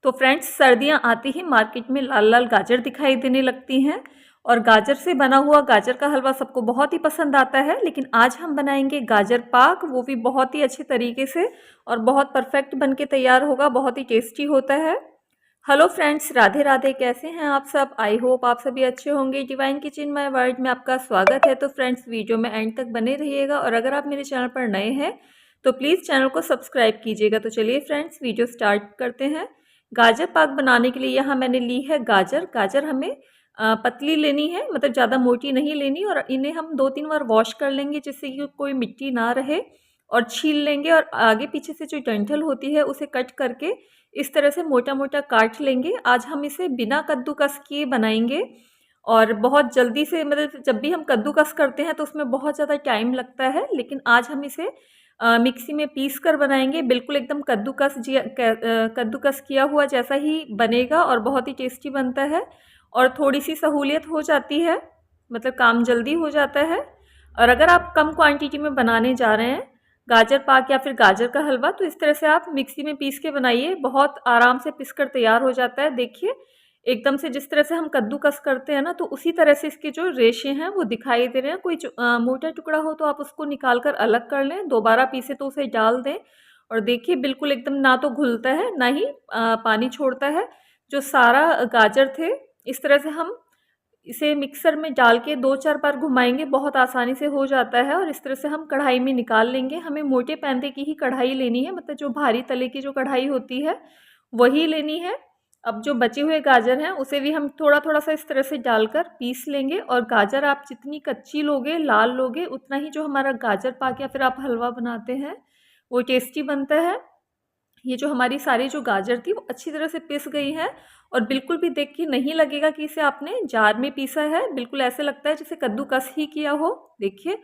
तो फ्रेंड्स, सर्दियां आते ही मार्केट में लाल लाल गाजर दिखाई देने लगती हैं और गाजर से बना हुआ गाजर का हलवा सबको बहुत ही पसंद आता है। लेकिन आज हम बनाएंगे गाजर पाक, वो भी बहुत ही अच्छे तरीके से और बहुत परफेक्ट बन के तैयार होगा, बहुत ही टेस्टी होता है। Hello friends, Radhe Radhe. कैसे हैं आप सब? आई होप आप सभी अच्छे होंगे। डिवाइन किचन माय वर्ल्ड में आपका स्वागत है। तो फ्रेंड्स, वीडियो में एंड तक बने रहिएगा और अगर आप मेरे चैनल पर नए हैं तो प्लीज़ चैनल को सब्सक्राइब कीजिएगा। तो चलिए फ्रेंड्स, वीडियो स्टार्ट करते हैं। गाजर पाक बनाने के लिए यहाँ मैंने ली है गाजर हमें पतली लेनी है, मतलब ज़्यादा मोटी नहीं लेनी। और इन्हें हम 2-3 बार वॉश कर लेंगे जिससे कि कोई मिट्टी ना रहे, और छील लेंगे और आगे पीछे से जो डंठल होती है उसे कट करके इस तरह से मोटा मोटा काट लेंगे। आज हम इसे बिना कद्दूकस किए बनाएंगे और बहुत जल्दी से, मतलब जब भी हम कद्दूकस करते हैं तो उसमें बहुत ज़्यादा टाइम लगता है, लेकिन आज हम इसे मिक्सी में पीस कर बनाएंगे। बिल्कुल एकदम कद्दूकस किया हुआ जैसा ही बनेगा और बहुत ही टेस्टी बनता है और थोड़ी सी सहूलियत हो जाती है, मतलब काम जल्दी हो जाता है। और अगर आप कम क्वांटिटी में बनाने जा रहे हैं गाजर पाक या फिर गाजर का हलवा, तो इस तरह से आप मिक्सी में पीस के बनाइए, बहुत आराम से पीस कर तैयार हो जाता है। देखिए, एकदम से जिस तरह से हम कद्दूकस करते हैं ना, तो उसी तरह से इसके जो रेशे हैं वो दिखाई दे रहे हैं। कोई मोटा टुकड़ा हो तो आप उसको निकाल कर अलग कर लें, दोबारा पीसे तो उसे डाल दें। और देखिए, बिल्कुल एकदम ना तो घुलता है ना ही पानी छोड़ता है। जो सारा गाजर थे, इस तरह से हम इसे मिक्सर में डाल के 2-4 बार घुमाएंगे, बहुत आसानी से हो जाता है। और इस तरह से हम कढ़ाई में निकाल लेंगे। हमें मोटे पैंदे की ही कढ़ाई लेनी है, मतलब जो भारी तले की जो कढ़ाई होती है वही लेनी है। अब जो बचे हुए गाजर हैं उसे भी हम थोड़ा थोड़ा सा इस तरह से डालकर पीस लेंगे। और गाजर आप जितनी कच्ची लोगे, लाल लोगे, उतना ही जो हमारा गाजर पाक या फिर आप हलवा बनाते हैं वो टेस्टी बनता है। ये जो हमारी सारी जो गाजर थी वो अच्छी तरह से पिस गई है और बिल्कुल भी देख के नहीं लगेगा कि इसे आपने जार में पीसा है। बिल्कुल ऐसे लगता है जैसे कद्दूकस ही किया हो। देखिए,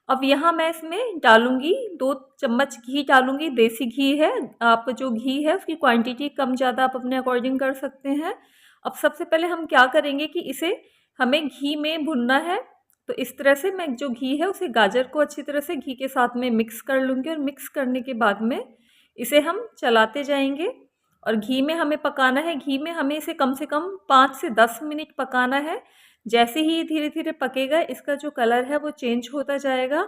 अब यहाँ मैं इसमें डालूंगी 2 चम्मच घी डालूंगी। देसी घी है, आप जो घी है उसकी क्वांटिटी कम ज़्यादा आप अपने अकॉर्डिंग कर सकते हैं। अब सबसे पहले हम क्या करेंगे कि इसे हमें घी में भुनना है। तो इस तरह से मैं जो घी है उसे गाजर को अच्छी तरह से घी के साथ में मिक्स कर लूँगी और मिक्स करने के बाद में इसे हम चलाते जाएंगे और घी में हमें पकाना है। घी में हमें इसे कम से कम 5 से 10 मिनट पकाना है। जैसे ही धीरे धीरे पकेगा, इसका जो कलर है वो चेंज होता जाएगा।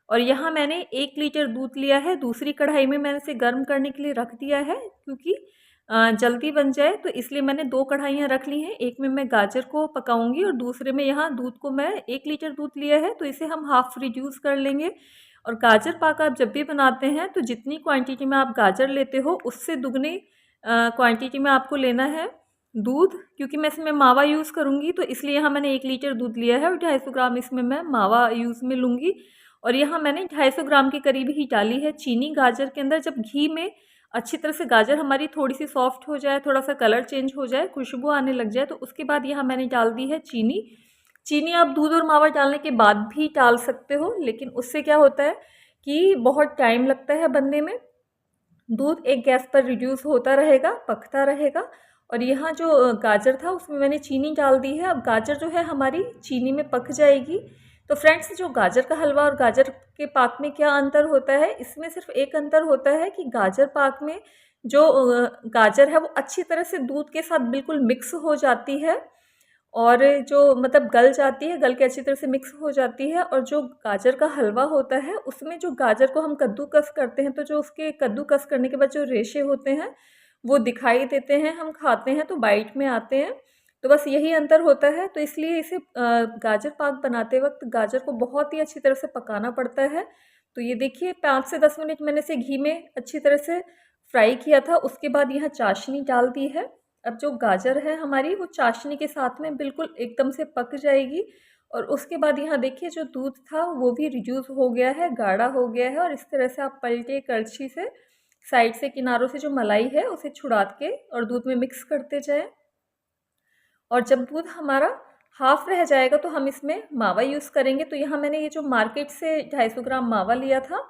और यहाँ मैंने 1 लीटर दूध लिया है, दूसरी कढ़ाई में मैंने इसे गर्म करने के लिए रख दिया है, क्योंकि जल्दी बन जाए, तो इसलिए मैंने 2 कढ़ाइयाँ रख ली हैं। एक में मैं गाजर को पकाऊंगी और दूसरे में यहाँ दूध को, मैं 1 लीटर दूध लिया है तो इसे हम हाफ रिड्यूस कर लेंगे। और गाजर पाक आप जब भी बनाते हैं तो जितनी क्वांटिटी में आप गाजर लेते हो उससे दुगनी क्वांटिटी में आपको लेना है दूध, क्योंकि मैं इसमें मावा यूज़ करूँगी, तो इसलिए यहाँ मैंने 1 लीटर दूध लिया है और 250 ग्राम इसमें मैं मावा यूज़ में लूँगी। और यहाँ मैंने 250 ग्राम के करीब ही डाली है चीनी गाजर के अंदर। जब घी में अच्छी तरह से गाजर हमारी थोड़ी सी सॉफ्ट हो जाए, थोड़ा सा कलर चेंज हो जाए, खुशबू आने लग जाए, तो उसके बाद यहाँ मैंने डाल दी है चीनी। चीनी आप दूध और मावा डालने के बाद भी डाल सकते हो, लेकिन उससे क्या होता है कि बहुत टाइम लगता है बनने में। दूध एक गैस पर रिड्यूस होता रहेगा, पकता रहेगा। और यहाँ जो गाजर था उसमें मैंने चीनी डाल दी है। अब गाजर जो है हमारी चीनी में पक जाएगी। तो फ्रेंड्स, जो गाजर का हलवा और गाजर के पाक में क्या अंतर होता है, इसमें सिर्फ एक अंतर होता है कि गाजर पाक में जो गाजर है वो अच्छी तरह से दूध के साथ बिल्कुल मिक्स हो जाती है और जो मतलब गल जाती है, गल के अच्छी तरह से मिक्स हो जाती है। और जो गाजर का हलवा होता है उसमें जो गाजर को हम कद्दूकस करते हैं, तो जो उसके कद्दूकस करने के बाद जो रेशे होते हैं वो दिखाई देते हैं, हम खाते हैं तो बाइट में आते हैं। तो बस यही अंतर होता है। तो इसलिए इसे गाजर पाक बनाते वक्त गाजर को बहुत ही अच्छी तरह से पकाना पड़ता है। तो ये देखिए, 5 से 10 मिनट मैंने इसे घी में अच्छी तरह से फ्राई किया था। उसके बाद यहाँ चाशनी डाल दी है। अब जो गाजर है हमारी वो चाशनी के साथ में बिल्कुल एकदम से पक जाएगी। और उसके बाद यहाँ देखिए, जो दूध था वो भी रिड्यूस हो गया है, गाढ़ा हो गया है। और इस तरह से आप पलटे कड़छी से साइड से, किनारों से जो मलाई है उसे छुड़ा के और दूध में मिक्स करते जाएं। और जब दूध हमारा हाफ रह जाएगा तो हम इसमें मावा यूज़ करेंगे। तो यहाँ मैंने ये जो मार्केट से 250 ग्राम मावा लिया था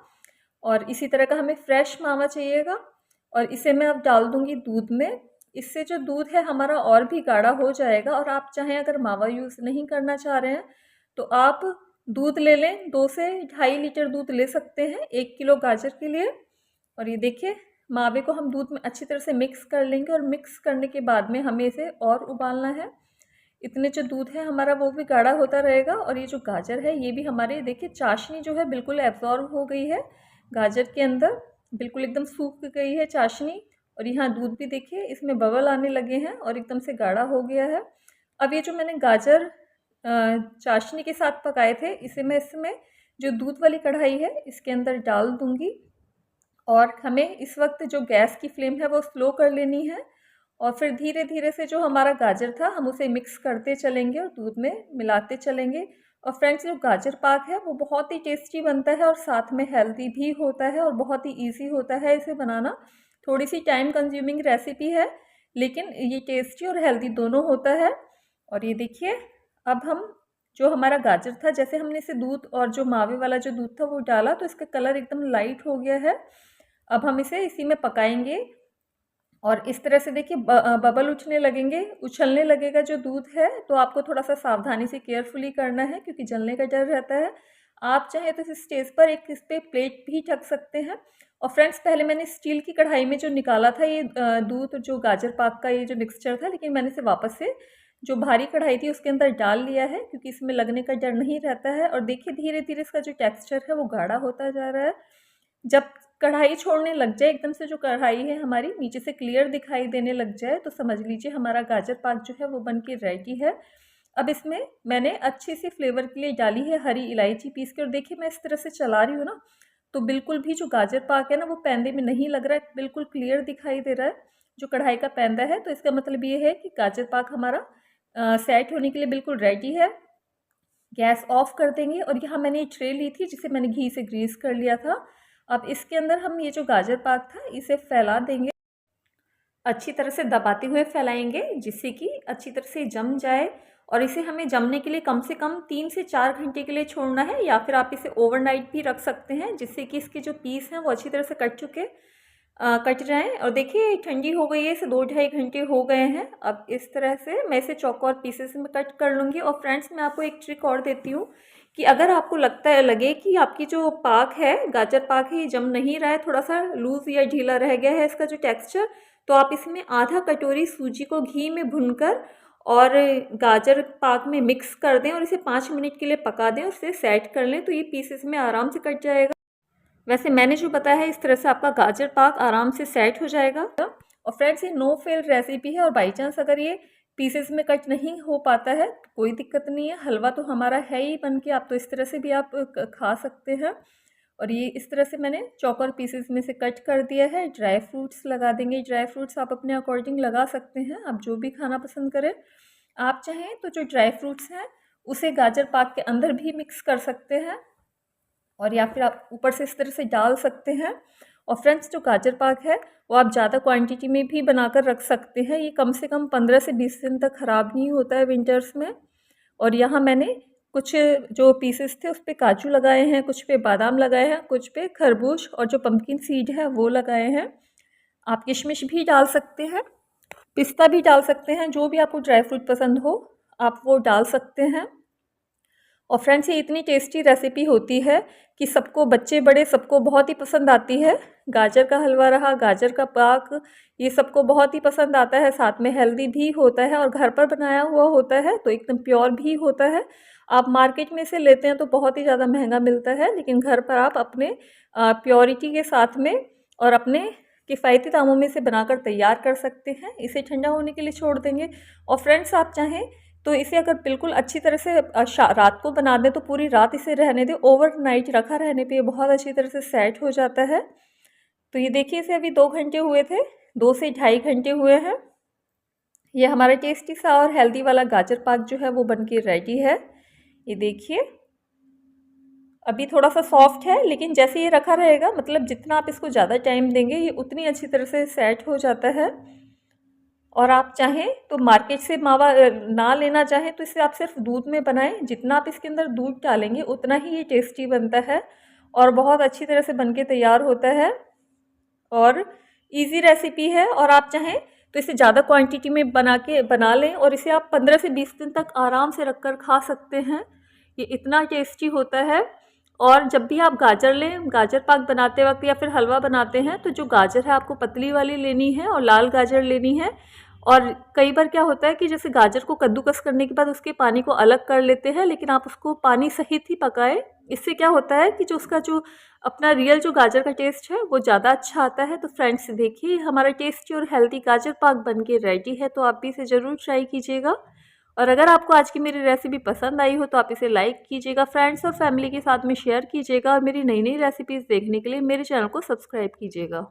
और इसी तरह का हमें फ्रेश मावा चाहिएगा। और इसे मैं अब डाल दूँगी दूध में। इससे जो दूध है हमारा और भी गाढ़ा हो जाएगा। और आप चाहें अगर मावा यूज़ नहीं करना चाह रहे हैं तो आप दूध ले लें, 2 से 2.5 लीटर दूध ले सकते हैं 1 किलो गाजर के लिए। और ये देखिए, मावे को हम दूध में अच्छी तरह से मिक्स कर लेंगे और मिक्स करने के बाद में हमें इसे और उबालना है। इतने जो दूध है हमारा वो भी गाढ़ा होता रहेगा और ये जो गाजर है ये भी हमारे देखिए चाशनी जो है बिल्कुल एब्जॉर्ब हो गई है गाजर के अंदर, बिल्कुल एकदम सूख गई है चाशनी। और यहाँ दूध भी देखिए इसमें बबल आने लगे हैं और एकदम से गाढ़ा हो गया है। अब ये जो मैंने गाजर चाशनी के साथ पकाए थे इसे मैं इसमें जो दूध वाली कढ़ाई है इसके अंदर डाल दूँगी और हमें इस वक्त जो गैस की फ्लेम है वो स्लो कर लेनी है और फिर धीरे धीरे से जो हमारा गाजर था हम उसे मिक्स करते चलेंगे और दूध में मिलाते चलेंगे। और फ्रेंड्स जो गाजर पाक है वो बहुत ही टेस्टी बनता है और साथ में हेल्दी भी होता है और बहुत ही इजी होता है इसे बनाना। थोड़ी सी टाइम कंज्यूमिंग रेसिपी है लेकिन ये टेस्टी और हेल्दी दोनों होता है। और ये देखिए अब हम जो हमारा गाजर था जैसे हमने इसे दूध और जो मावे वाला जो दूध था वो डाला तो इसका कलर एकदम लाइट हो गया है। अब हम इसे इसी में पकाएंगे और इस तरह से देखिए बबल उठने लगेंगे, उछलने लगेगा जो दूध है, तो आपको थोड़ा सा सावधानी से केयरफुली करना है क्योंकि जलने का डर रहता है। आप चाहें तो इस स्टेज पर एक इस पर प्लेट भी ढक सकते हैं। और फ्रेंड्स पहले मैंने स्टील की कढ़ाई में जो निकाला था ये दूध जो गाजर पाक का ये जो मिक्सचर था, लेकिन मैंने इसे वापस से जो भारी कढ़ाई थी उसके अंदर डाल लिया है क्योंकि इसमें लगने का डर नहीं रहता है। और देखिए धीरे धीरे इसका जो टेक्स्चर है वो गाढ़ा होता जा रहा है। जब कढ़ाई छोड़ने लग जाए एकदम से, जो कढ़ाई है हमारी नीचे से क्लियर दिखाई देने लग जाए, तो समझ लीजिए हमारा गाजर पाक जो है वो बन के रेडी है। अब इसमें मैंने अच्छे से फ्लेवर के लिए डाली है हरी इलायची पीस के और देखिए मैं इस तरह से चला रही हूँ ना तो बिल्कुल भी जो गाजर पाक है ना वो पैंदे में नहीं लग रहा है, बिल्कुल क्लियर दिखाई दे रहा है जो कढ़ाई का पैंदा है। तो इसका मतलब ये है कि गाजर पाक हमारा सेट होने के लिए बिल्कुल रेडी है। गैस ऑफ कर देंगे और यहाँ मैंने ये ट्रे ली थी जिसे मैंने घी से ग्रीस कर लिया था। अब इसके अंदर हम ये जो गाजर पाक था इसे फैला देंगे, अच्छी तरह से दबाते हुए फैलाएंगे जिससे कि अच्छी तरह से जम जाए। और इसे हमें जमने के लिए कम से कम 3 से 4 घंटे के लिए छोड़ना है या फिर आप इसे ओवरनाइट भी रख सकते हैं जिससे कि इसके जो पीस हैं वो अच्छी तरह से कट जाएँ। और देखिए ठंडी हो गई है, इसे 2-2.5 घंटे हो गए हैं। अब इस तरह से मैं इसे चौकोर पीसेस में कट कर लूँगी। और फ्रेंड्स मैं आपको एक ट्रिक और देती हूँ कि अगर आपको लगे कि आपकी जो पाक है गाजर पाक है ये जम नहीं रहा है, थोड़ा सा लूज़ या ढीला रह गया है इसका जो टेक्स्चर, तो आप इसमें आधा कटोरी सूजी को घी में भूनकर और गाजर पाक में मिक्स कर दें और इसे 5 मिनट के लिए पका दें और इसे सेट कर लें तो ये पीसेस में आराम से कट जाएगा। वैसे मैंने जो बताया है इस तरह से आपका गाजर पाक आराम से सेट हो जाएगा। और फ्रेंड्स ये नो फेल रेसिपी है और बाई चांस अगर ये पीसेस में कट नहीं हो पाता है तो कोई दिक्कत नहीं है, हलवा तो हमारा है ही बन के, आप तो इस तरह से भी आप खा सकते हैं। और ये इस तरह से मैंने चौकोर पीसेस में से कट कर दिया है। ड्राई फ्रूट्स लगा देंगे, ड्राई फ्रूट्स आप अपने अकॉर्डिंग लगा सकते हैं, आप जो भी खाना पसंद करें। आप चाहें तो जो ड्राई फ्रूट्स हैं उसे गाजर पाक के अंदर भी मिक्स कर सकते हैं और या फिर आप ऊपर से इस तरह से डाल सकते हैं। और फ्रेंड्स जो गाजर पाक है वो आप ज़्यादा क्वांटिटी में भी बनाकर रख सकते हैं, ये कम से कम 15 से 20 दिन तक ख़राब नहीं होता है विंटर्स में। और यहाँ मैंने कुछ जो पीसेस थे उस पे काजू लगाए हैं, कुछ पे बादाम लगाए हैं, कुछ पे खरबूज और जो पम्पकिन सीड है वो लगाए हैं। आप किशमिश भी डाल सकते हैं, पिस्ता भी डाल सकते हैं, जो भी आपको ड्राई फ्रूट पसंद हो आप वो डाल सकते हैं। और फ्रेंड्स ये इतनी टेस्टी रेसिपी होती है कि सबको, बच्चे बड़े सबको बहुत ही पसंद आती है। गाजर का हलवा रहा, गाजर का पाक, ये सबको बहुत ही पसंद आता है, साथ में हेल्दी भी होता है और घर पर बनाया हुआ होता है तो एकदम प्योर भी होता है। आप मार्केट में से लेते हैं तो बहुत ही ज़्यादा महंगा मिलता है, लेकिन घर पर आप अपने प्योरिटी के साथ में और अपने किफ़ायती दामों में इसे बनाकर तैयार कर सकते हैं। इसे ठंडा होने के लिए छोड़ देंगे। और फ्रेंड्स आप चाहें तो इसे अगर बिल्कुल अच्छी तरह से रात को बना दें तो पूरी रात इसे रहने दें, ओवरनाइट रखा रहने पे ये बहुत अच्छी तरह से सेट हो जाता है। तो ये देखिए इसे अभी 2 घंटे हुए थे, 2 से ढाई घंटे हुए हैं। ये हमारा टेस्टी सा और हेल्दी वाला गाजर पाक जो है वो बनके रेडी है। ये देखिए अभी थोड़ा सा सॉफ्ट है, लेकिन जैसे ये रखा रहेगा, मतलब जितना आप इसको ज़्यादा टाइम देंगे ये उतनी अच्छी तरह से सेट हो जाता है। और आप चाहें तो मार्केट से मावा ना लेना चाहें तो इसे आप सिर्फ दूध में बनाएं, जितना आप इसके अंदर दूध डालेंगे उतना ही ये टेस्टी बनता है और बहुत अच्छी तरह से बनके तैयार होता है और इजी रेसिपी है। और आप चाहें तो इसे ज़्यादा क्वांटिटी में बना लें और इसे आप 15 से 20 दिन तक आराम से रख कर खा सकते हैं, ये इतना टेस्टी होता है। और जब भी आप गाजर लें, गाजर पाक बनाते वक्त या फिर हलवा बनाते हैं, तो जो गाजर है आपको पतली वाली लेनी है और लाल गाजर लेनी है। और कई बार क्या होता है कि जैसे गाजर को कद्दूकस करने के बाद उसके पानी को अलग कर लेते हैं, लेकिन आप उसको पानी सहित ही पकाएं। इससे क्या होता है कि जो उसका जो अपना रियल जो गाजर का टेस्ट है वो ज़्यादा अच्छा आता है। तो फ्रेंड्स देखिए, हमारा टेस्टी और हेल्दी गाजर पाक बन के रेडी है, तो आप भी इसे ज़रूर ट्राई कीजिएगा। और अगर आपको आज की मेरी रेसिपी पसंद आई हो तो आप इसे लाइक कीजिएगा, फ्रेंड्स और फैमिली के साथ में शेयर कीजिएगा, और मेरी नई नई रेसिपीज़ देखने के लिए मेरे चैनल को सब्सक्राइब कीजिएगा।